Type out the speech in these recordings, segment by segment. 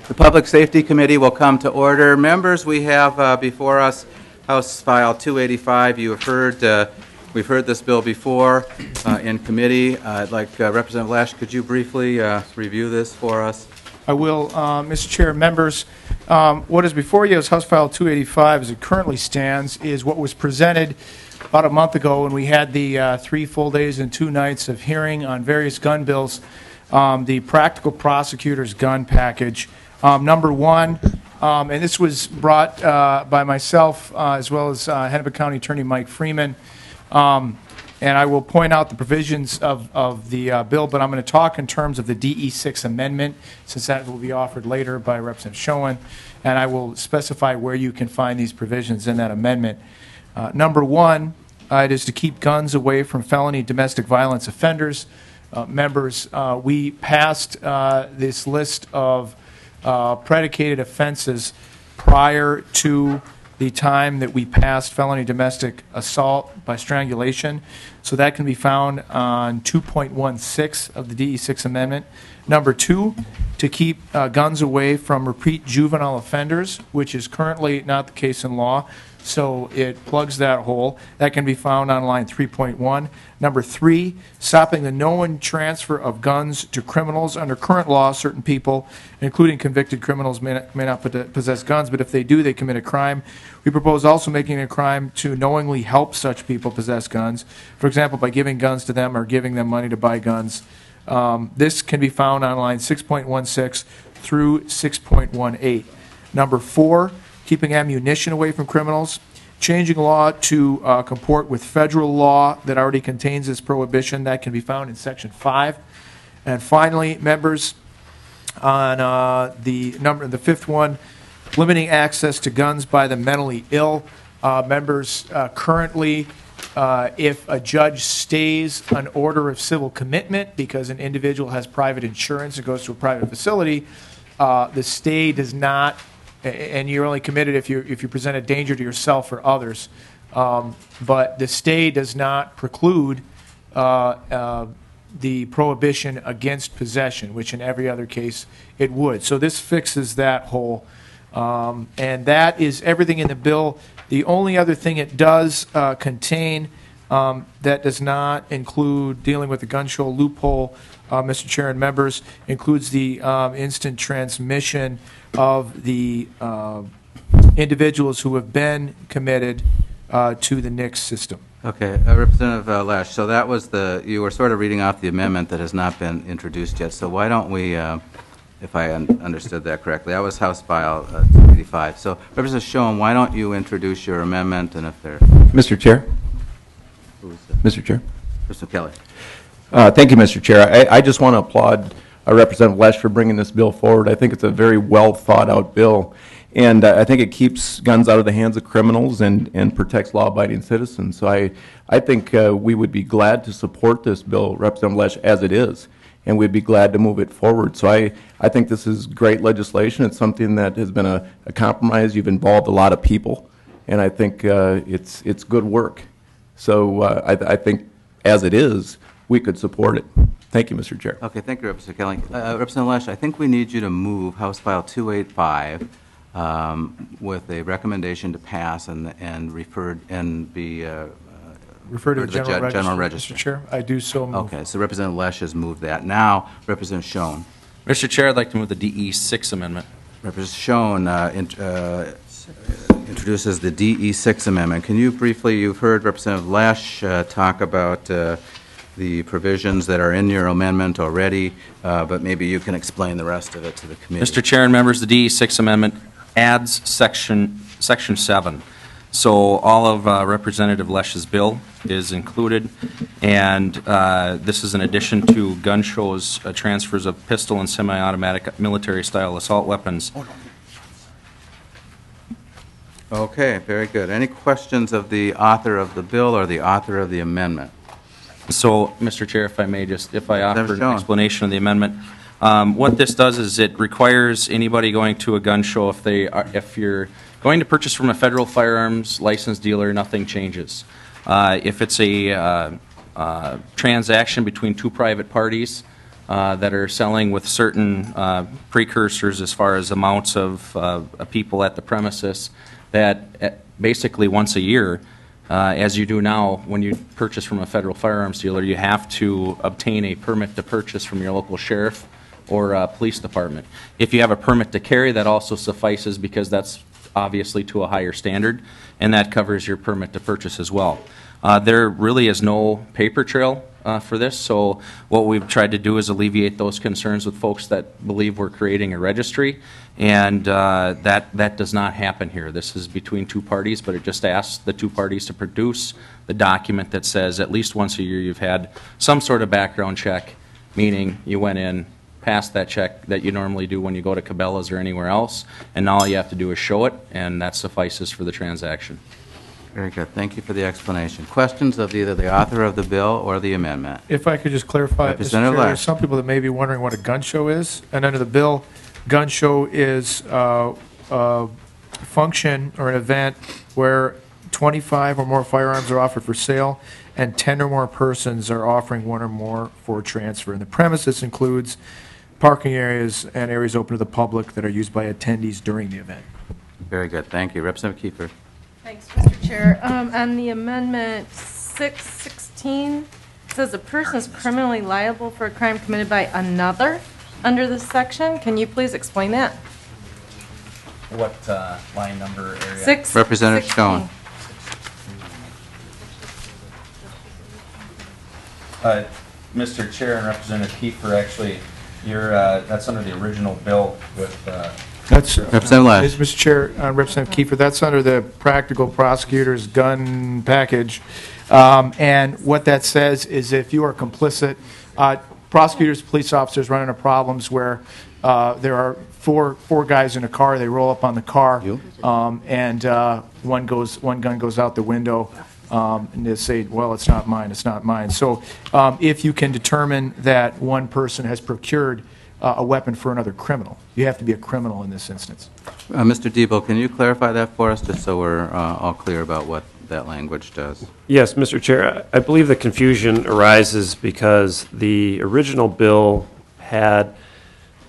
The Public Safety Committee will come to order. Members, we have before us House File 285. You have heard, we've heard this bill before in committee. I'd like Representative Lesh, could you briefly review this for us? I will, Mr. Chair, members. What is before you is House File 285 as it currently stands is what was presented about a month ago when we had the 3 full days and 2 nights of hearing on various gun bills, the practical prosecutor's gun package. Number 1, and this was brought by myself as well as Hennepin County Attorney Mike Freeman. And I will point out the provisions of the bill, but I'm going to talk in terms of the DE6 amendment, since that will be offered later by Representative Schoen, and I will specify where you can find these provisions in that amendment. Number 1, it is to keep guns away from felony domestic violence offenders. Members, we passed this list of predicated offenses prior to the time that we passed felony domestic assault by strangulation. So that can be found on 2.16 of the DE6 amendment. Number 2, to keep guns away from repeat juvenile offenders, which is currently not the case in law. So it plugs that hole. That can be found on line 3.1. Number 3, stopping the known transfer of guns to criminals. Under current law, certain people, including convicted criminals, may not possess guns, but if they do, they commit a crime. We propose also making it a crime to knowingly help such people possess guns, for example, by giving guns to them or giving them money to buy guns. This can be found on line 6.16 through 6.18. Number 4, keeping ammunition away from criminals, changing law to comport with federal law that already contains this prohibition. That can be found in Section 5. And finally, members, on the 5th one, limiting access to guns by the mentally ill. Members, currently, if a judge stays an order of civil commitment because an individual has private insurance and goes to a private facility, the stay does not, and you're only committed if you present a danger to yourself or others. But the stay does not preclude the prohibition against possession, which in every other case it would. So this fixes that hole. And that is everything in the bill. The only other thing it does contain that does not include dealing with the gun show loophole, Mr. Chair and members, includes the instant transmission of the individuals who have been committed to the NICS system. Okay, Representative Lesh, so that was you were sort of reading off the amendment that has not been introduced yet, so why don't we, if I understood that correctly, that was House File 285. So Representative Schoen, why don't you introduce your amendment, and if there... Mr. Chair. Mr. Chair. Mr. Kelly. Thank you, Mr. Chair. I just want to applaud Representative Lesh for bringing this bill forward. I think it's a very well thought out bill, and I think it keeps guns out of the hands of criminals and protects law-abiding citizens. So I think we would be glad to support this bill, Representative Lesh, as it is, and we'd be glad to move it forward. So I think this is great legislation. It's something that has been a compromise. You've involved a lot of people, and I think it's good work. So I think as it is, we could support it. Thank you, Mr. Chair. Okay, thank you, Representative Kelly. Representative Lesh, I think we need you to move House File 285 with a recommendation to pass and referred and be referred to the General Register. Mr. Chair, I do so move. Okay, so Representative Lesh has moved that. Now, Representative Schoen. Mr. Chair, I'd like to move the DE6 amendment. Representative Schoen introduces the DE6 amendment. Can you briefly, you've heard Representative Lesh talk about the provisions that are in your amendment already, but maybe you can explain the rest of it to the committee. Mr. Chair and members, the DE6 amendment adds section 7. So all of Representative Lesh's bill is included, and this is in addition to gun shows, transfers of pistol and semi-automatic military-style assault weapons. Okay, very good. Any questions of the author of the bill or the author of the amendment? So, Mr. Chair, if I may if I offer an explanation of the amendment. What this does is it requires anybody going to a gun show, if you're going to purchase from a federal firearms licensed dealer, nothing changes. If it's a transaction between 2 private parties, that are selling with certain precursors as far as amounts of people at the premises that basically once a year, as you do now when you purchase from a federal firearms dealer, you have to obtain a permit to purchase from your local sheriff or police department. If you have a permit to carry, that also suffices because that's obviously to a higher standard, and that covers your permit to purchase as well. There really is no paper trail for this, so what we've tried to do is alleviate those concerns with folks that believe we're creating a registry, and that does not happen here. This is between two parties, but it just asks the two parties to produce the document that says at least once a year you've had some sort of background check, meaning you went in, passed that check that you normally do when you go to Cabela's or anywhere else, and all you have to do is show it, and that suffices for the transaction. Very good. Thank you for the explanation. Questions of either the author of the bill or the amendment? If I could just clarify, Mr. Representative Chair, Lash. there's some people that may be wondering what a gun show is, and under the bill, gun show is a function or an event where 25 or more firearms are offered for sale, and 10 or more persons are offering one or more for transfer. And the premises includes parking areas and areas open to the public that are used by attendees during the event. Very good. Thank you. Representative Kiefer. Thanks, Mr. Chair. On the amendment 616, it says a person is criminally liable for a crime committed by another under this section. Can you please explain that? What line number area? 6. Representative Schoen. Mr. Chair and Representative Kiefer, actually, that's under the original bill with That's, Representative Lash. Mr. Chair, Representative Kiefer, that's under the practical prosecutor's gun package. And what that says is if you are complicit, prosecutors, police officers run into problems where there are four guys in a car, they roll up on the car, and one gun goes out the window, and they say, well, it's not mine, it's not mine. So if you can determine that one person has procured a weapon for another criminal, you have to be a criminal in this instance. Mr. Debo, can you clarify that for us, just so we're all clear about what that language does? Yes, Mr. Chair. I believe the confusion arises because the original bill had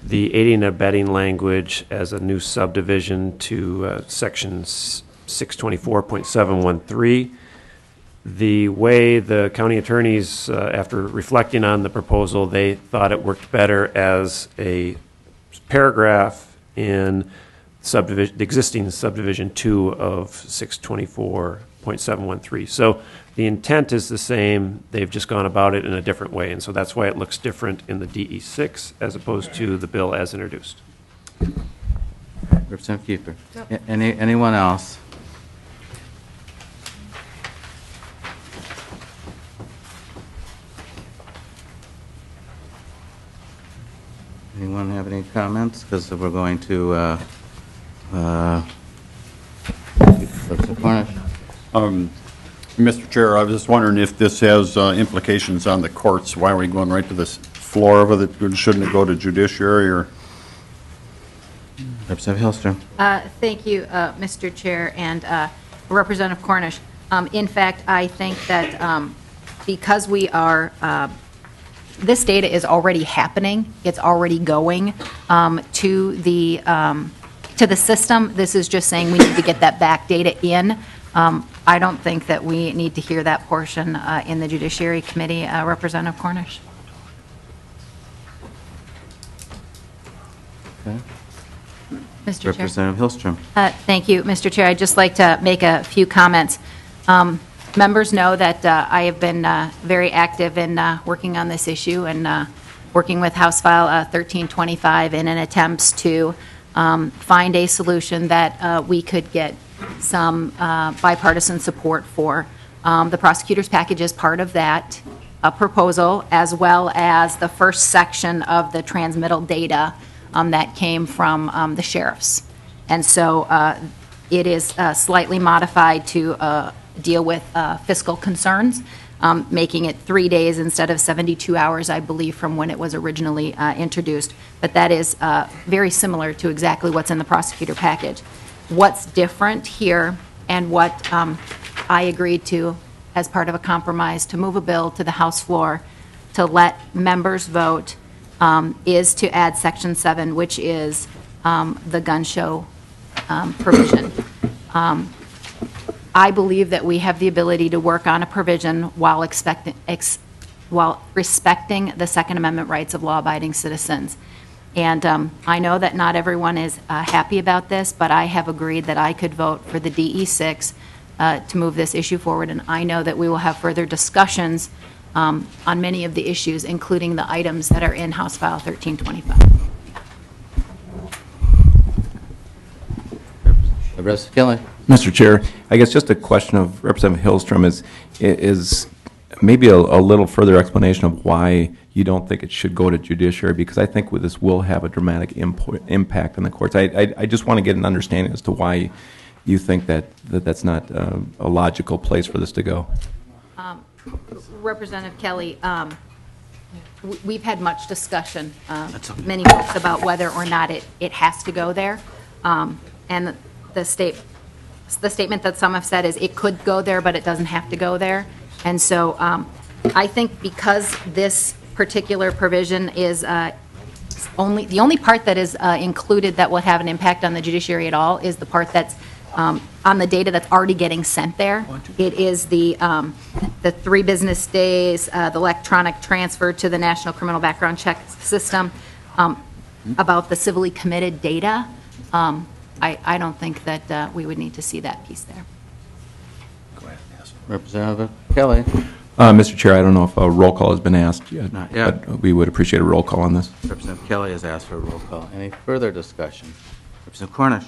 the aiding and abetting language as a new subdivision to Section 624.713. The way the county attorneys, after reflecting on the proposal, they thought it worked better as a paragraph in the existing subdivision 2 of 624.713. So the intent is the same. They've just gone about it in a different way, and so that's why it looks different in the DE6 as opposed to the bill as introduced. Representative Kiefer. Anyone else? Anyone have any comments? Because we're going to Mr. Chair, I was just wondering if this has implications on the courts. Why are we going right to this floor of it? Shouldn't it go to judiciary or? Representative Hillstrom. Thank you, Mr. Chair, and Representative Cornish. In fact, I think that because we are, this data is already happening, it's already going to the system. This is just saying we need to get that back data in. I don't think that we need to hear that portion in the Judiciary Committee, Representative Cornish. Okay. Mr. Chair. Representative Hillstrom. Thank you, Mr. Chair. I'd just like to make a few comments. Members know that I have been very active in working on this issue and working with House File 1325 in an attempt to find a solution that we could get some bipartisan support for. The prosecutor's package is part of that proposal, as well as the first section of the transmittal data that came from the sheriffs. And so it is slightly modified to deal with fiscal concerns, making it 3 days instead of 72 hours, I believe, from when it was originally introduced. But that is very similar to exactly what's in the prosecutor package. What's different here, and what I agreed to as part of a compromise to move a bill to the House floor to let members vote is to add Section 7, which is the gun show provision. I believe that we have the ability to work on a provision while respecting the Second Amendment rights of law-abiding citizens. And I know that not everyone is happy about this, but I have agreed that I could vote for the DE6 to move this issue forward, and I know that we will have further discussions on many of the issues, including the items that are in House File 1325. Representative Kelly. Mr. Chair, I guess just a question of Representative Hillstrom is maybe a little further explanation of why you don't think it should go to judiciary, because I think this will have a dramatic impact on the courts. I just want to get an understanding as to why you think that's not a logical place for this to go. Representative Kelly, we've had much discussion, many folks, about whether or not it has to go there. And the statement that some have said is it could go there, but it doesn't have to go there. And so I think because this particular provision is the only part that is included that will have an impact on the judiciary at all is the part that's on the data that's already getting sent there. It is the 3 business days, the electronic transfer to the National Criminal Background Check System, about the civilly committed data. I don't think that we would need to see that piece there. Representative Kelly. Mr. Chair, I don't know if a roll call has been asked yet. Not yet. But we would appreciate a roll call on this. Representative Kelly has asked for a roll call. Any further discussion? Representative Cornish.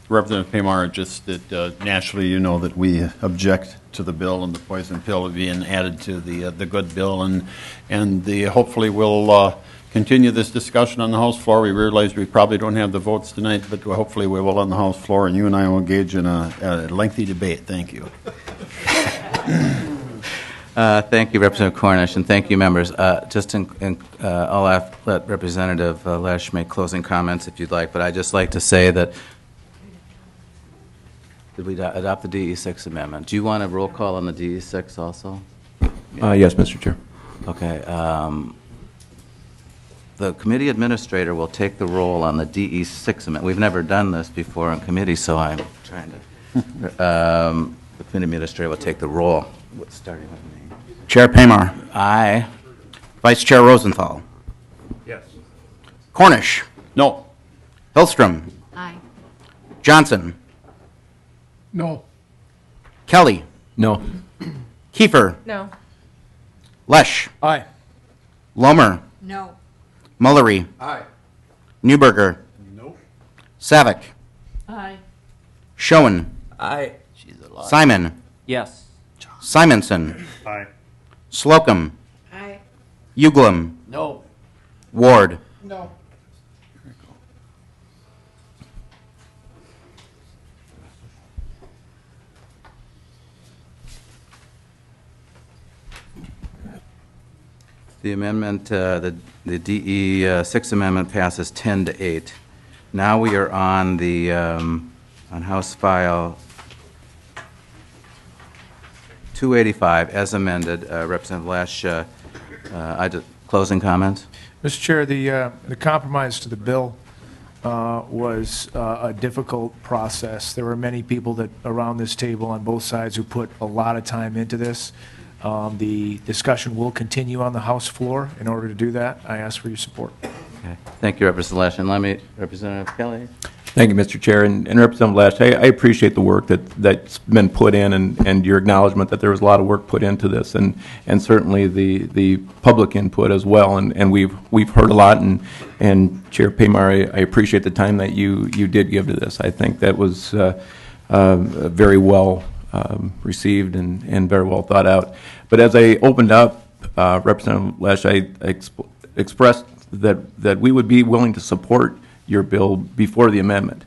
Representative Paymar, just that naturally you know that we object to the bill and the poison pill being added to the good bill, and hopefully we'll continue this discussion on the House floor. We realize we probably don't have the votes tonight, but hopefully we will on the House floor, and you and I will engage in a lengthy debate. Thank you. Thank you, Representative Cornish, and thank you, members. I'll let Representative Lesh make closing comments if you'd like, but I'd just like to say that, did we adopt the DE6 amendment? Do you want a roll call on the DE6 also? Yes, Mr. Chair. Okay. The committee administrator will take the roll on the DE6 amendment. We've never done this before in committee, so I'm trying to. The committee administrator will take the roll, starting with me. Chair Paymar. Aye. Vice Chair Rosenthal. Yes. Cornish. No. Hillstrom. Aye. Johnson. No. Kelly. No. Kiefer. No. Lesh. Aye. Lomer. No. Mullery. Aye. Newberger. No. Savick. Aye. Schoen. Aye. Simon. Yes. Simonson. Aye. Slocum. Aye. Uglum. No. Ward. No. The amendment, the DE6 amendment passes 10-8. Now we are on the on House File 285 as amended. Representative Lesh, closing comments. Mr. Chair, the compromise to the bill was a difficult process. There were many people that around this table on both sides who put a lot of time into this. The discussion will continue on the House floor. In order to do that, I ask for your support. Okay. Thank you, Representative Lesh. And let me, Representative Kelly. Thank you, Mr. Chair. And Representative Lesh, I appreciate the work that's been put in and your acknowledgement that there was a lot of work put into this, and certainly the public input as well. And we've heard a lot, and Chair Paymar, I appreciate the time that you did give to this. I think that was very well received and very well thought out. But as I opened up, Representative Lesh, I expressed that we would be willing to support your bill before the amendment.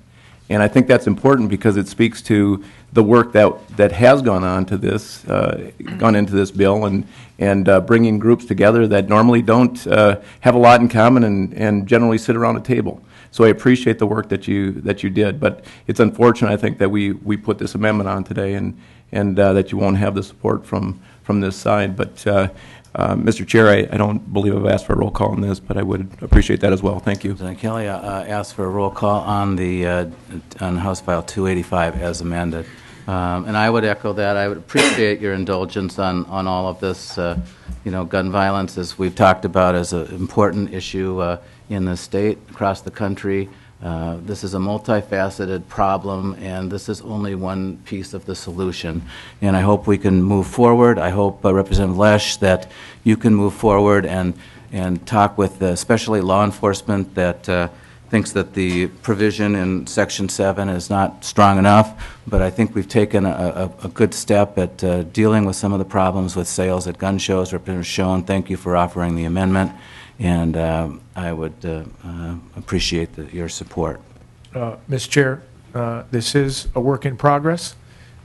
And I think that's important because it speaks to the work that has gone on to this, gone into this bill, and bringing groups together that normally don't have a lot in common and generally sit around a table. So I appreciate the work that you did, but it's unfortunate, I think, that we put this amendment on today and that you won't have the support from this side. But Mr. Chair, I don't believe I've asked for a roll call on this, but I would appreciate that as well. Thank you. President Kelly asked for a roll call on on House File 285 as amended. And I would echo that. I would appreciate your indulgence on all of this. Gun violence, as we've talked about, is an important issue in the state, across the country. This is a multifaceted problem, and this is only one piece of the solution. And I hope we can move forward. I hope, Representative Lesch, that you can move forward and talk with especially law enforcement that thinks that the provision in Section 7 is not strong enough, but I think we've taken a good step at dealing with some of the problems with sales at gun shows. Representative Schoen, thank you for offering the amendment, and I would appreciate your support. Mr. Chair, this is a work in progress,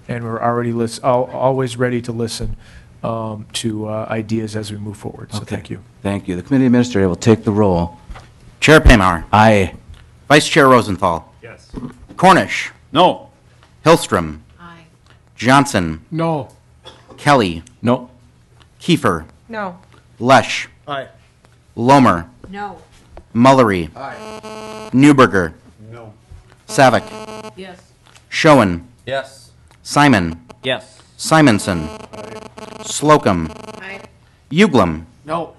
and we're already always ready to listen to ideas as we move forward. So thank you. Thank you. The committee administrator will take the roll. Chair Paymar. Aye. Vice Chair Rosenthal. Yes. Cornish. No. Hillstrom. Aye. Johnson. No. Kelly. No. Kiefer. No. Lesch. Aye. Lomer. No. Mullery. Newberger. No. Savick. Yes. Schoen. Yes. Simon. Yes. Simonson. Slocum. Aye. Uglum. No.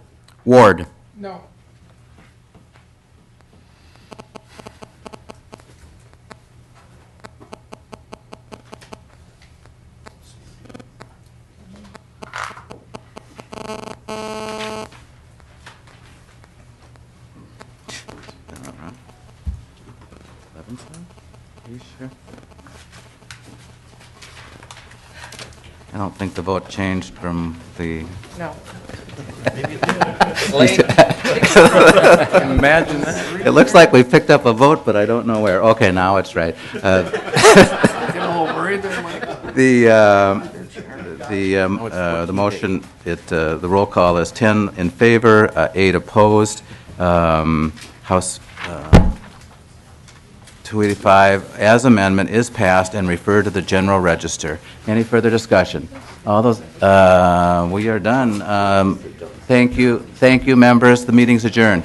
Ward. No. Are you sure? I don't think the vote changed from the... No. Imagine that. It looks like we picked up a vote, but I don't know where. Okay, now it's right. The motion, the roll call is 10 in favor, 8 opposed. House 285 as amendment is passed and referred to the general register. Any further discussion? All those, we are done. Thank you, members. The meeting's adjourned.